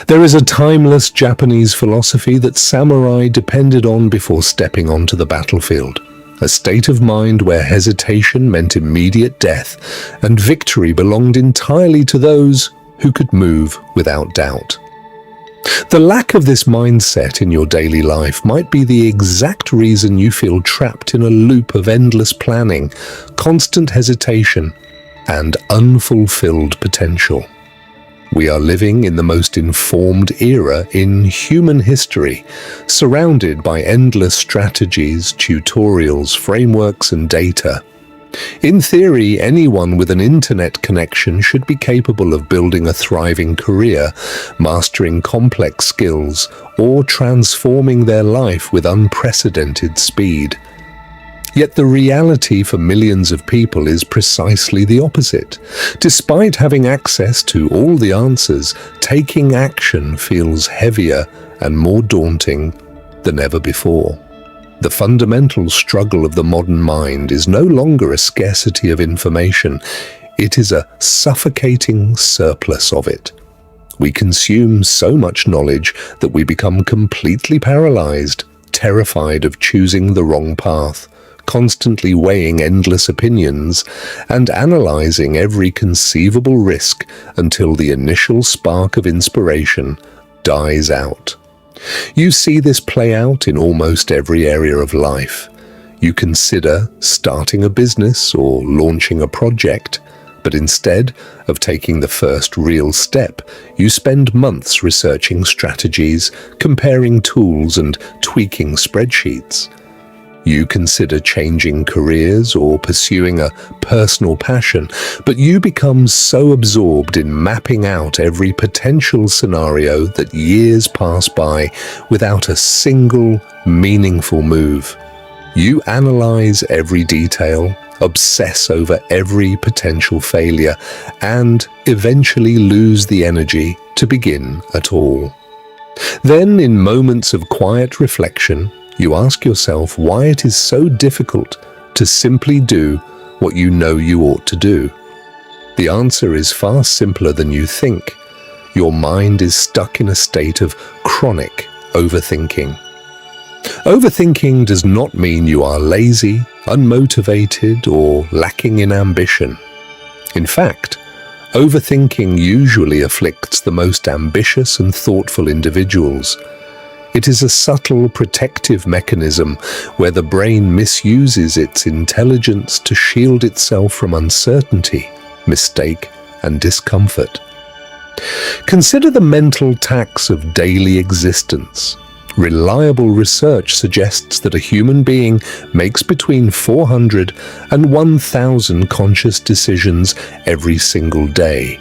There is a timeless Japanese philosophy that samurai depended on before stepping onto the battlefield. A state of mind where hesitation meant immediate death, and victory belonged entirely to those who could move without doubt. The lack of this mindset in your daily life might be the exact reason you feel trapped in a loop of endless planning, constant hesitation, and unfulfilled potential. We are living in the most informed era in human history, surrounded by endless strategies, tutorials, frameworks, and data. In theory, anyone with an internet connection should be capable of building a thriving career, mastering complex skills, or transforming their life with unprecedented speed. Yet the reality for millions of people is precisely the opposite. Despite having access to all the answers, taking action feels heavier and more daunting than ever before. The fundamental struggle of the modern mind is no longer a scarcity of information, it is a suffocating surplus of it. We consume so much knowledge that we become completely paralyzed, terrified of choosing the wrong path, constantly weighing endless opinions, and analyzing every conceivable risk until the initial spark of inspiration dies out. You see this play out in almost every area of life. You consider starting a business or launching a project, but instead of taking the first real step, you spend months researching strategies, comparing tools, and tweaking spreadsheets. You consider changing careers or pursuing a personal passion, but you become so absorbed in mapping out every potential scenario that years pass by without a single meaningful move. You analyze every detail, obsess over every potential failure, and eventually lose the energy to begin at all. Then, in moments of quiet reflection, you ask yourself why it is so difficult to simply do what you know you ought to do. The answer is far simpler than you think. Your mind is stuck in a state of chronic overthinking. Overthinking does not mean you are lazy, unmotivated, or lacking in ambition. In fact, overthinking usually afflicts the most ambitious and thoughtful individuals. It is a subtle protective mechanism where the brain misuses its intelligence to shield itself from uncertainty, mistake, and discomfort. Consider the mental tax of daily existence. Reliable research suggests that a human being makes between 400 and 1,000 conscious decisions every single day.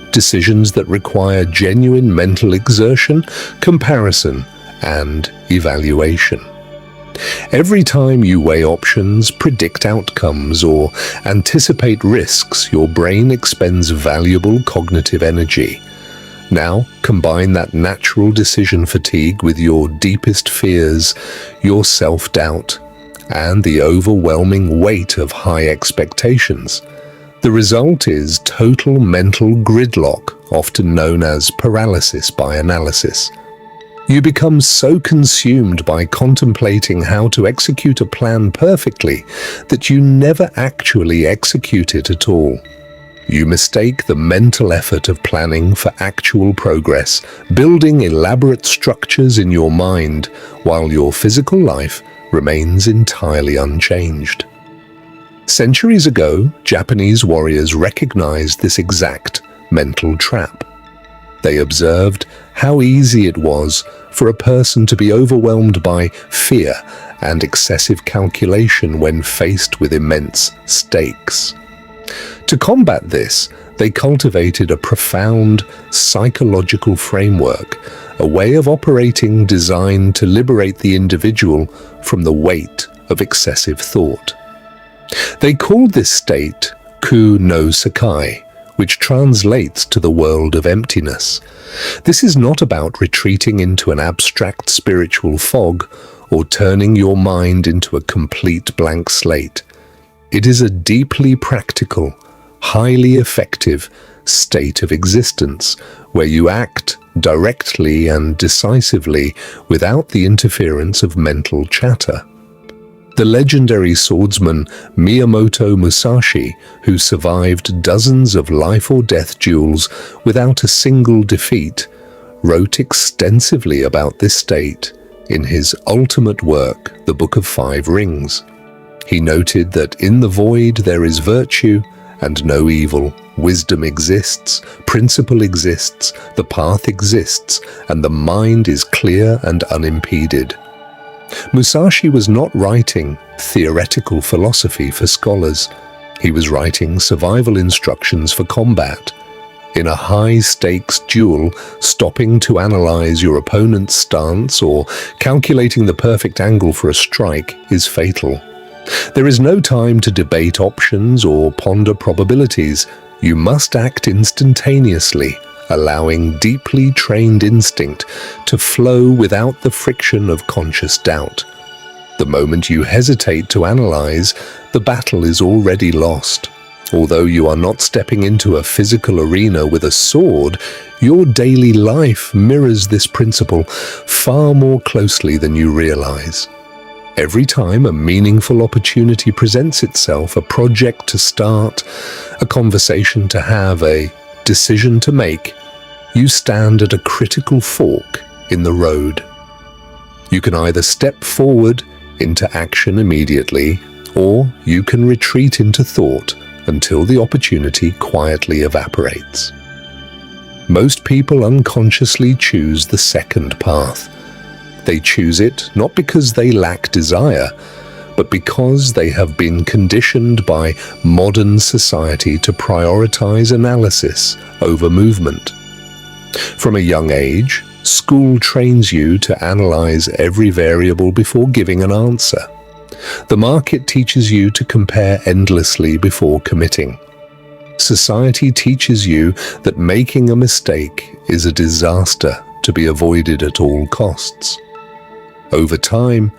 Decisions that require genuine mental exertion, comparison, and evaluation. Every time you weigh options, predict outcomes, or anticipate risks, your brain expends valuable cognitive energy. Now, combine that natural decision fatigue with your deepest fears, your self-doubt, and the overwhelming weight of high expectations. The result is total mental gridlock, often known as paralysis by analysis. You become so consumed by contemplating how to execute a plan perfectly that you never actually execute it at all. You mistake the mental effort of planning for actual progress, building elaborate structures in your mind while your physical life remains entirely unchanged. Centuries ago, Japanese warriors recognized this exact mental trap. They observed how easy it was for a person to be overwhelmed by fear and excessive calculation when faced with immense stakes. To combat this, they cultivated a profound psychological framework, a way of operating designed to liberate the individual from the weight of excessive thought. They called this state ku no Sekai, which translates to the world of emptiness. This is not about retreating into an abstract spiritual fog or turning your mind into a complete blank slate. It is a deeply practical, highly effective state of existence where you act directly and decisively without the interference of mental chatter. The legendary swordsman Miyamoto Musashi, who survived dozens of life-or-death duels without a single defeat, wrote extensively about this state in his ultimate work, The Book of Five Rings. He noted that in the void there is virtue and no evil, wisdom exists, principle exists, the path exists, and the mind is clear and unimpeded. Musashi was not writing theoretical philosophy for scholars. He was writing survival instructions for combat. In a high-stakes duel, stopping to analyze your opponent's stance or calculating the perfect angle for a strike is fatal. There is no time to debate options or ponder probabilities. You must act instantaneously, allowing deeply trained instinct to flow without the friction of conscious doubt. The moment you hesitate to analyze, the battle is already lost. Although you are not stepping into a physical arena with a sword, your daily life mirrors this principle far more closely than you realize. Every time a meaningful opportunity presents itself, a project to start, a conversation to have, a decision to make, you stand at a critical fork in the road. You can either step forward into action immediately, or you can retreat into thought until the opportunity quietly evaporates. Most people unconsciously choose the second path. They choose it not because they lack desire, but because they have been conditioned by modern society to prioritize analysis over movement. From a young age, school trains you to analyze every variable before giving an answer. The market teaches you to compare endlessly before committing. Society teaches you that making a mistake is a disaster to be avoided at all costs. Over time,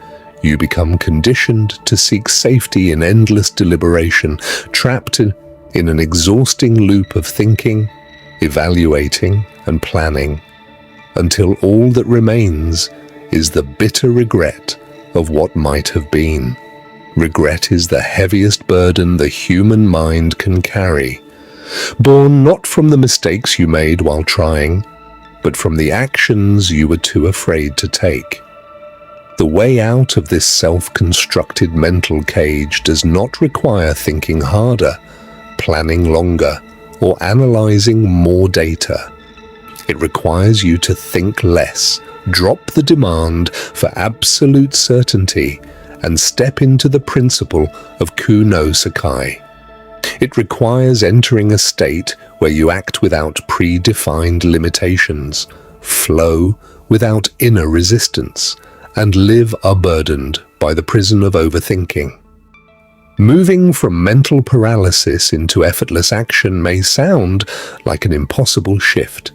you become conditioned to seek safety in endless deliberation, trapped in an exhausting loop of thinking, evaluating, and planning, until all that remains is the bitter regret of what might have been. Regret is the heaviest burden the human mind can carry, born not from the mistakes you made while trying, but from the actions you were too afraid to take. The way out of this self-constructed mental cage does not require thinking harder, planning longer, or analyzing more data. It requires you to think less, drop the demand for absolute certainty, and step into the principle of ku no Sekai. It requires entering a state where you act without predefined limitations, flow without inner resistance, and live unburdened by the prison of overthinking. Moving from mental paralysis into effortless action may sound like an impossible shift,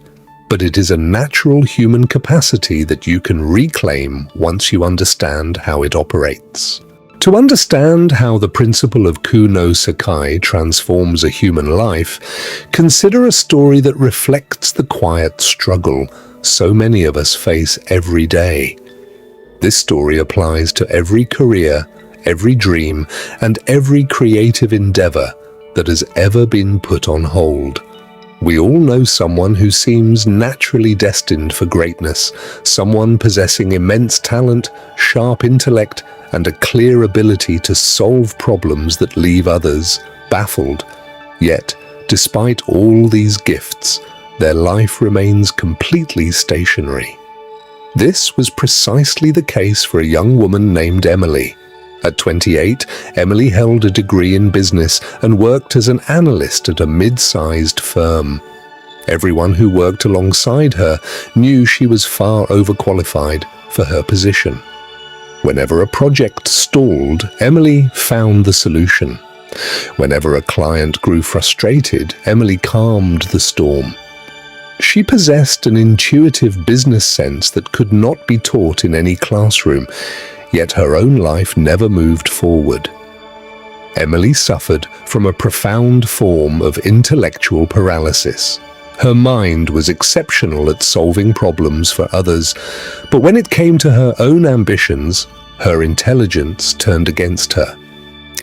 but it is a natural human capacity that you can reclaim once you understand how it operates. To understand how the principle of ku no Sekai transforms a human life, consider a story that reflects the quiet struggle so many of us face every day. This story applies to every career, every dream, and every creative endeavor that has ever been put on hold. We all know someone who seems naturally destined for greatness, someone possessing immense talent, sharp intellect, and a clear ability to solve problems that leave others baffled. Yet, despite all these gifts, their life remains completely stationary. This was precisely the case for a young woman named Emily. At 28, Emily held a degree in business and worked as an analyst at a mid-sized firm. Everyone who worked alongside her knew she was far overqualified for her position. Whenever a project stalled, Emily found the solution. Whenever a client grew frustrated, Emily calmed the storm. She possessed an intuitive business sense that could not be taught in any classroom, yet her own life never moved forward. Emily suffered from a profound form of intellectual paralysis. Her mind was exceptional at solving problems for others, but when it came to her own ambitions, her intelligence turned against her.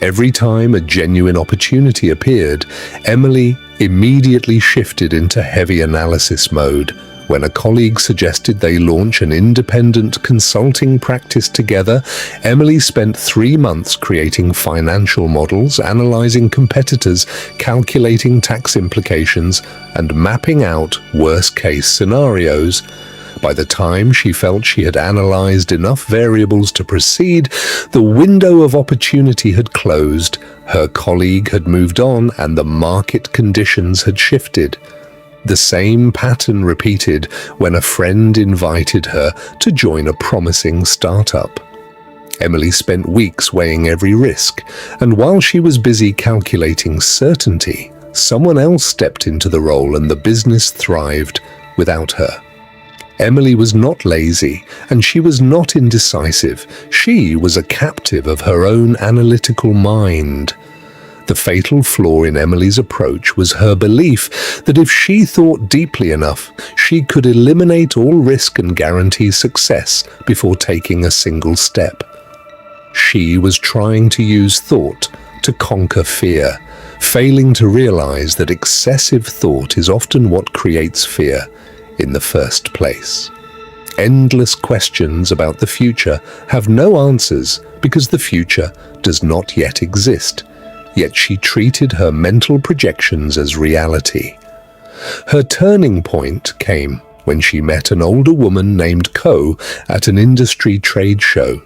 Every time a genuine opportunity appeared, Emily immediately shifted into heavy analysis mode. When a colleague suggested they launch an independent consulting practice together, Emily spent 3 months creating financial models, analyzing competitors, calculating tax implications, and mapping out worst-case scenarios. By the time she felt she had analyzed enough variables to proceed, the window of opportunity had closed, her colleague had moved on, and the market conditions had shifted. The same pattern repeated when a friend invited her to join a promising startup. Emily spent weeks weighing every risk, and while she was busy calculating certainty, someone else stepped into the role and the business thrived without her. Emily was not lazy, and she was not indecisive. She was a captive of her own analytical mind. The fatal flaw in Emily's approach was her belief that if she thought deeply enough, she could eliminate all risk and guarantee success before taking a single step. She was trying to use thought to conquer fear, failing to realize that excessive thought is often what creates fear in the first place. Endless questions about the future have no answers because the future does not yet exist. Yet she treated her mental projections as reality. Her turning point came when she met an older woman named Ko at an industry trade show.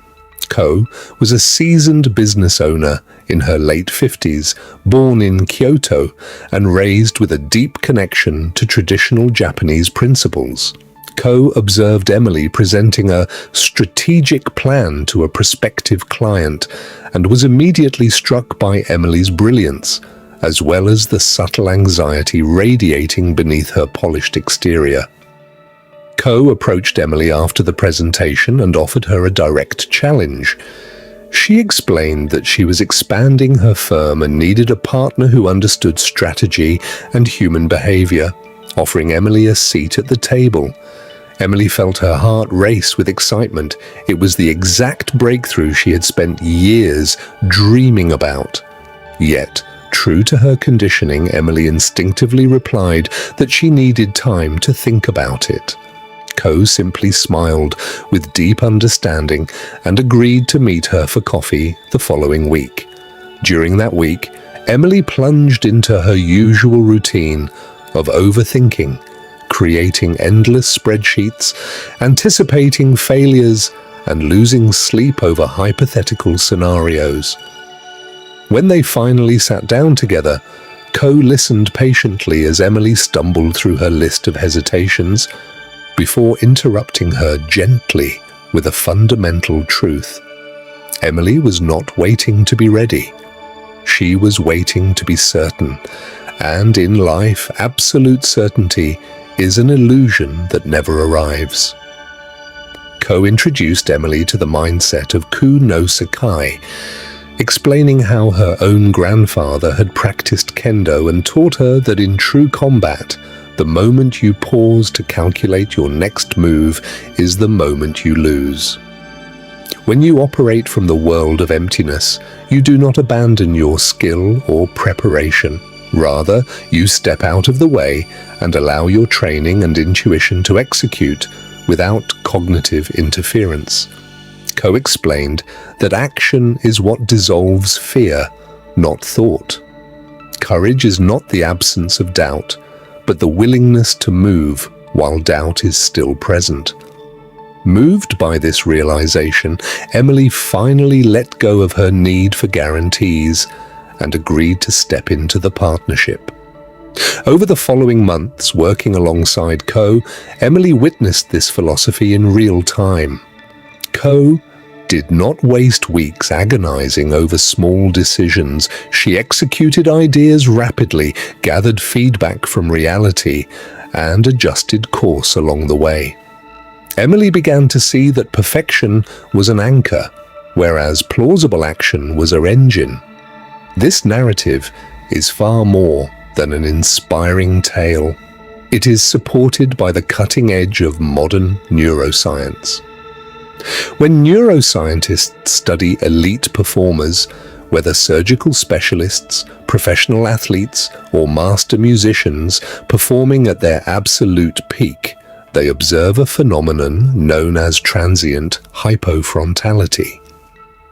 Ko was a seasoned business owner in her late 50s, born in Kyoto and raised with a deep connection to traditional Japanese principles. Ko observed Emily presenting a strategic plan to a prospective client and was immediately struck by Emily's brilliance, as well as the subtle anxiety radiating beneath her polished exterior. Ko approached Emily after the presentation and offered her a direct challenge. She explained that she was expanding her firm and needed a partner who understood strategy and human behavior, offering Emily a seat at the table. Emily felt her heart race with excitement. It was the exact breakthrough she had spent years dreaming about. Yet, true to her conditioning, Emily instinctively replied that she needed time to think about it. Ko simply smiled with deep understanding and agreed to meet her for coffee the following week. During that week, Emily plunged into her usual routine of overthinking, creating endless spreadsheets, anticipating failures, and losing sleep over hypothetical scenarios. When they finally sat down together, Ko listened patiently as Emily stumbled through her list of hesitations before interrupting her gently with a fundamental truth. Emily was not waiting to be ready. She was waiting to be certain, and in life, absolute certainty is an illusion that never arrives. Ko introduced Emily to the mindset of Ku no Sekai, explaining how her own grandfather had practiced kendo and taught her that in true combat, the moment you pause to calculate your next move is the moment you lose. When you operate from the world of emptiness, you do not abandon your skill or preparation. Rather, you step out of the way and allow your training and intuition to execute without cognitive interference. Ko explained that action is what dissolves fear, not thought. Courage is not the absence of doubt, but the willingness to move while doubt is still present. Moved by this realization, Emily finally let go of her need for guarantees and agreed to step into the partnership. Over the following months, working alongside Ko, Emily witnessed this philosophy in real time. Ko did not waste weeks agonizing over small decisions. She executed ideas rapidly, gathered feedback from reality, and adjusted course along the way. Emily began to see that perfection was an anchor, whereas plausible action was her engine. This narrative is far more than an inspiring tale. It is supported by the cutting edge of modern neuroscience. When neuroscientists study elite performers, whether surgical specialists, professional athletes, or master musicians performing at their absolute peak, they observe a phenomenon known as transient hypofrontality.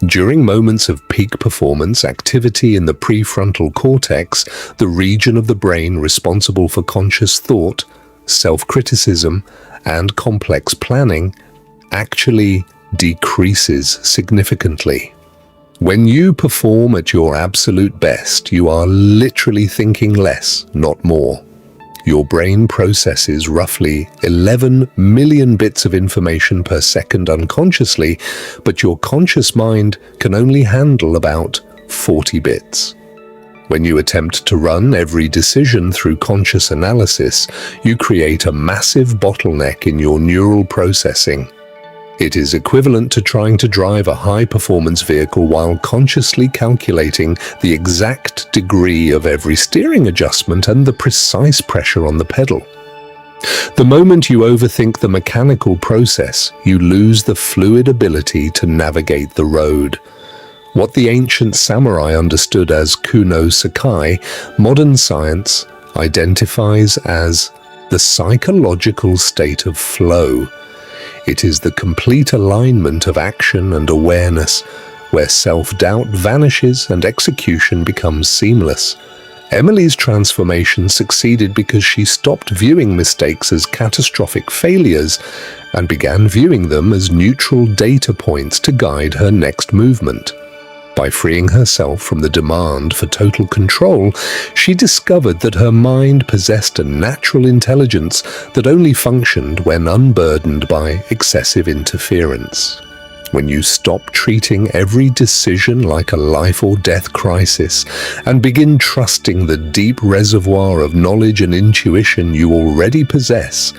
During moments of peak performance, activity in the prefrontal cortex, the region of the brain responsible for conscious thought, self-criticism, and complex planning, actually decreases significantly. When you perform at your absolute best, you are literally thinking less, not more. Your brain processes roughly 11 million bits of information per second unconsciously, but your conscious mind can only handle about 40 bits. When you attempt to run every decision through conscious analysis, you create a massive bottleneck in your neural processing. It is equivalent to trying to drive a high-performance vehicle while consciously calculating the exact degree of every steering adjustment and the precise pressure on the pedal. The moment you overthink the mechanical process, you lose the fluid ability to navigate the road. What the ancient samurai understood as kuno Sekai, modern science identifies as the psychological state of flow. It is the complete alignment of action and awareness, where self-doubt vanishes and execution becomes seamless. Emily's transformation succeeded because she stopped viewing mistakes as catastrophic failures and began viewing them as neutral data points to guide her next movement. By freeing herself from the demand for total control, she discovered that her mind possessed a natural intelligence that only functioned when unburdened by excessive interference. When you stop treating every decision like a life or death crisis and begin trusting the deep reservoir of knowledge and intuition you already possess,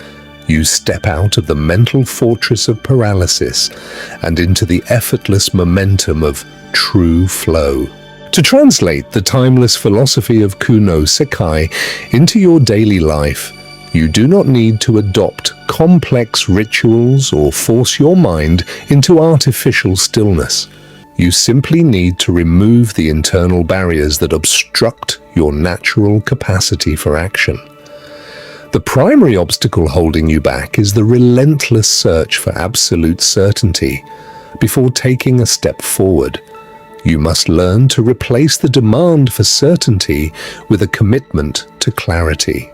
you step out of the mental fortress of paralysis and into the effortless momentum of true flow. To translate the timeless philosophy of Kuno Sekai into your daily life, you do not need to adopt complex rituals or force your mind into artificial stillness. You simply need to remove the internal barriers that obstruct your natural capacity for action. The primary obstacle holding you back is the relentless search for absolute certainty. Before taking a step forward, you must learn to replace the demand for certainty with a commitment to clarity.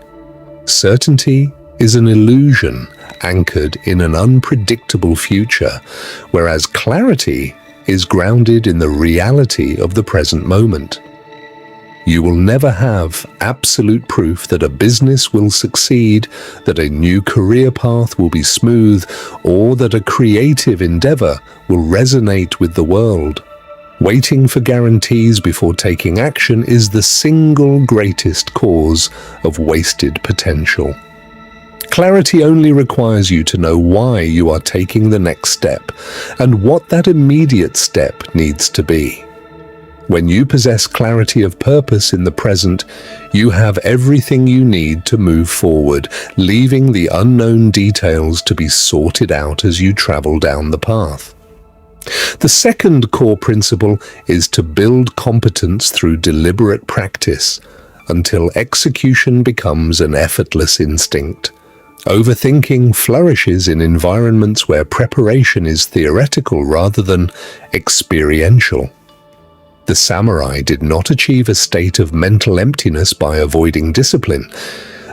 Certainty is an illusion anchored in an unpredictable future, whereas clarity is grounded in the reality of the present moment. You will never have absolute proof that a business will succeed, that a new career path will be smooth, or that a creative endeavor will resonate with the world. Waiting for guarantees before taking action is the single greatest cause of wasted potential. Clarity only requires you to know why you are taking the next step and what that immediate step needs to be. When you possess clarity of purpose in the present, you have everything you need to move forward, leaving the unknown details to be sorted out as you travel down the path. The second core principle is to build competence through deliberate practice until execution becomes an effortless instinct. Overthinking flourishes in environments where preparation is theoretical rather than experiential. The samurai did not achieve a state of mental emptiness by avoiding discipline.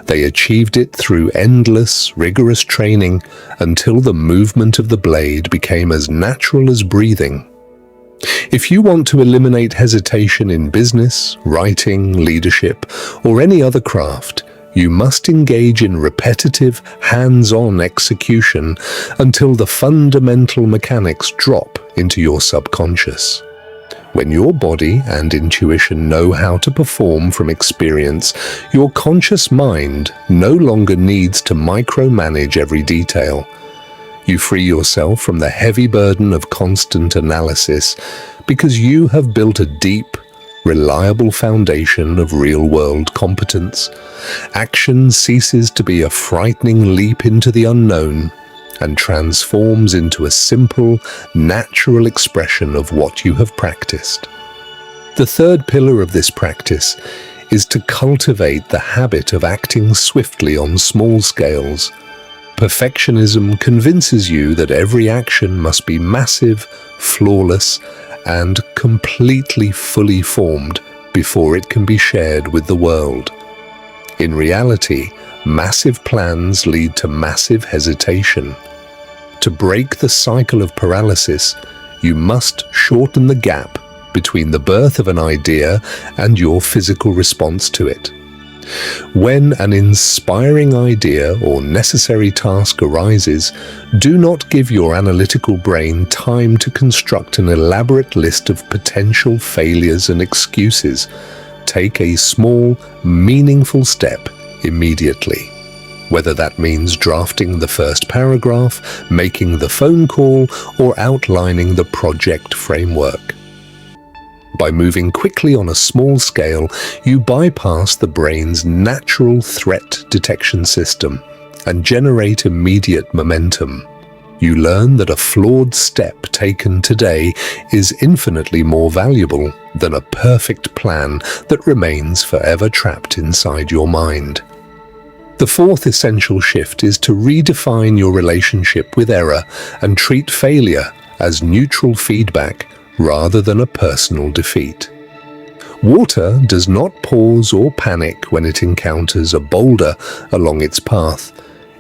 They achieved it through endless, rigorous training until the movement of the blade became as natural as breathing. If you want to eliminate hesitation in business, writing, leadership, or any other craft, you must engage in repetitive, hands-on execution until the fundamental mechanics drop into your subconscious. When your body and intuition know how to perform from experience, your conscious mind no longer needs to micromanage every detail. You free yourself from the heavy burden of constant analysis because you have built a deep, reliable foundation of real-world competence, action ceases to be a frightening leap into the unknown and transforms into a simple, natural expression of what you have practiced. The third pillar of this practice is to cultivate the habit of acting swiftly on small scales. Perfectionism convinces you that every action must be massive, flawless, and completely fully formed before it can be shared with the world. In reality, massive plans lead to massive hesitation. To break the cycle of paralysis, you must shorten the gap between the birth of an idea and your physical response to it. When an inspiring idea or necessary task arises, do not give your analytical brain time to construct an elaborate list of potential failures and excuses. Take a small, meaningful step immediately. Whether that means drafting the first paragraph, making the phone call, or outlining the project framework. By moving quickly on a small scale, you bypass the brain's natural threat detection system and generate immediate momentum. You learn that a flawed step taken today is infinitely more valuable than a perfect plan that remains forever trapped inside your mind. The fourth essential shift is to redefine your relationship with error and treat failure as neutral feedback rather than a personal defeat. Water does not pause or panic when it encounters a boulder along its path.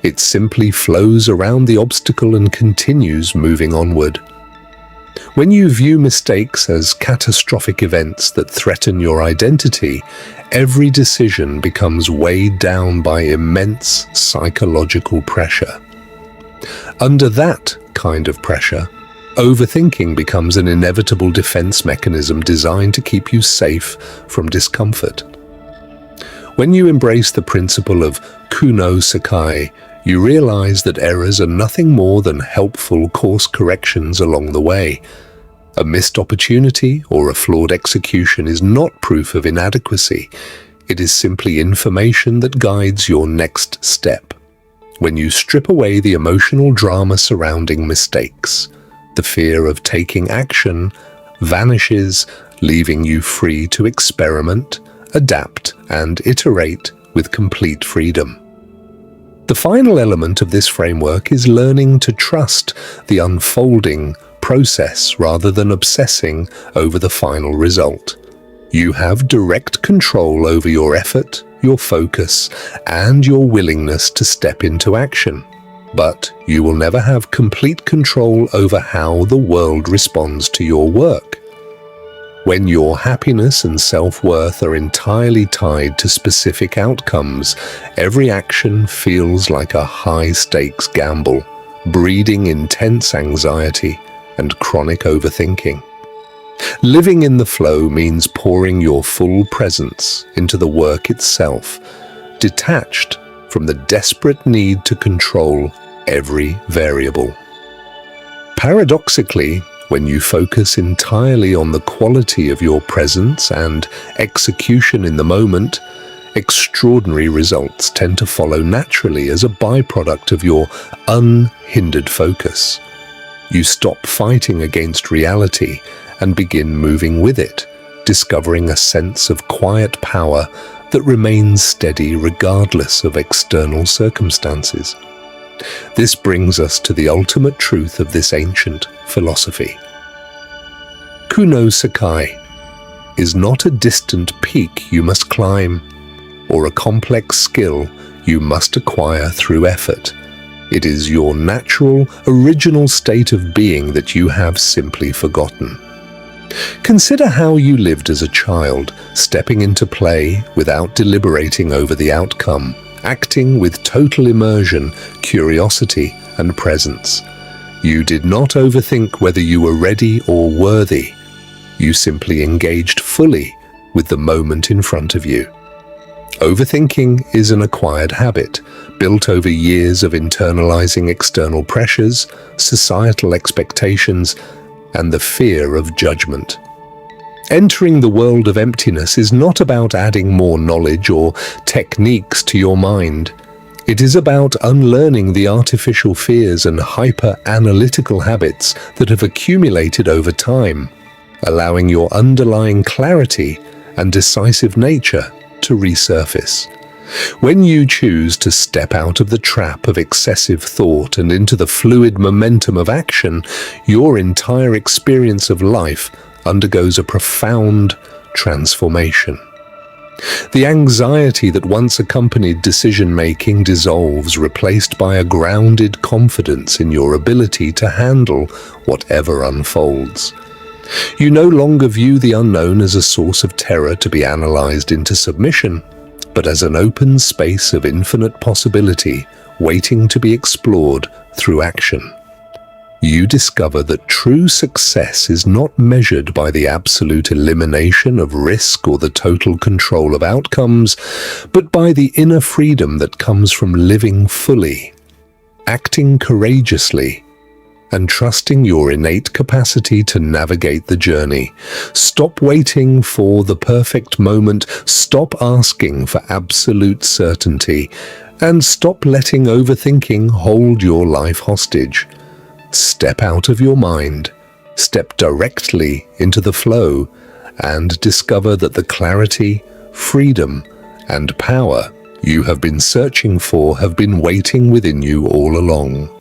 It simply flows around the obstacle and continues moving onward. When you view mistakes as catastrophic events that threaten your identity, every decision becomes weighed down by immense psychological pressure. Under that kind of pressure, overthinking becomes an inevitable defense mechanism designed to keep you safe from discomfort. When you embrace the principle of Sekai, you realize that errors are nothing more than helpful course corrections along the way. A missed opportunity or a flawed execution is not proof of inadequacy. It is simply information that guides your next step. When you strip away the emotional drama surrounding mistakes, the fear of taking action vanishes, leaving you free to experiment, adapt, and iterate with complete freedom. The final element of this framework is learning to trust the unfolding process rather than obsessing over the final result. You have direct control over your effort, your focus, and your willingness to step into action. But you will never have complete control over how the world responds to your work. When your happiness and self-worth are entirely tied to specific outcomes, every action feels like a high-stakes gamble, breeding intense anxiety and chronic overthinking. Living in the flow means pouring your full presence into the work itself, detached from the desperate need to control every variable. Paradoxically, when you focus entirely on the quality of your presence and execution in the moment, extraordinary results tend to follow naturally as a byproduct of your unhindered focus. You stop fighting against reality and begin moving with it, discovering a sense of quiet power that remains steady regardless of external circumstances. This brings us to the ultimate truth of this ancient philosophy. Sekai is not a distant peak you must climb, or a complex skill you must acquire through effort. It is your natural, original state of being that you have simply forgotten. Consider how you lived as a child, stepping into play without deliberating over the outcome, acting with total immersion, curiosity, and presence. You did not overthink whether you were ready or worthy. You simply engaged fully with the moment in front of you. Overthinking is an acquired habit, built over years of internalizing external pressures, societal expectations, and the fear of judgment. Entering the world of emptiness is not about adding more knowledge or techniques to your mind. It is about unlearning the artificial fears and hyper-analytical habits that have accumulated over time, allowing your underlying clarity and decisive nature to resurface. When you choose to step out of the trap of excessive thought and into the fluid momentum of action, your entire experience of life undergoes a profound transformation. The anxiety that once accompanied decision-making dissolves, replaced by a grounded confidence in your ability to handle whatever unfolds. You no longer view the unknown as a source of terror to be analyzed into submission, but as an open space of infinite possibility waiting to be explored through action. You discover that true success is not measured by the absolute elimination of risk or the total control of outcomes, but by the inner freedom that comes from living fully, acting courageously, and trusting your innate capacity to navigate the journey. Stop waiting for the perfect moment, stop asking for absolute certainty, and stop letting overthinking hold your life hostage. Step out of your mind, step directly into the flow, and discover that the clarity, freedom, and power you have been searching for have been waiting within you all along.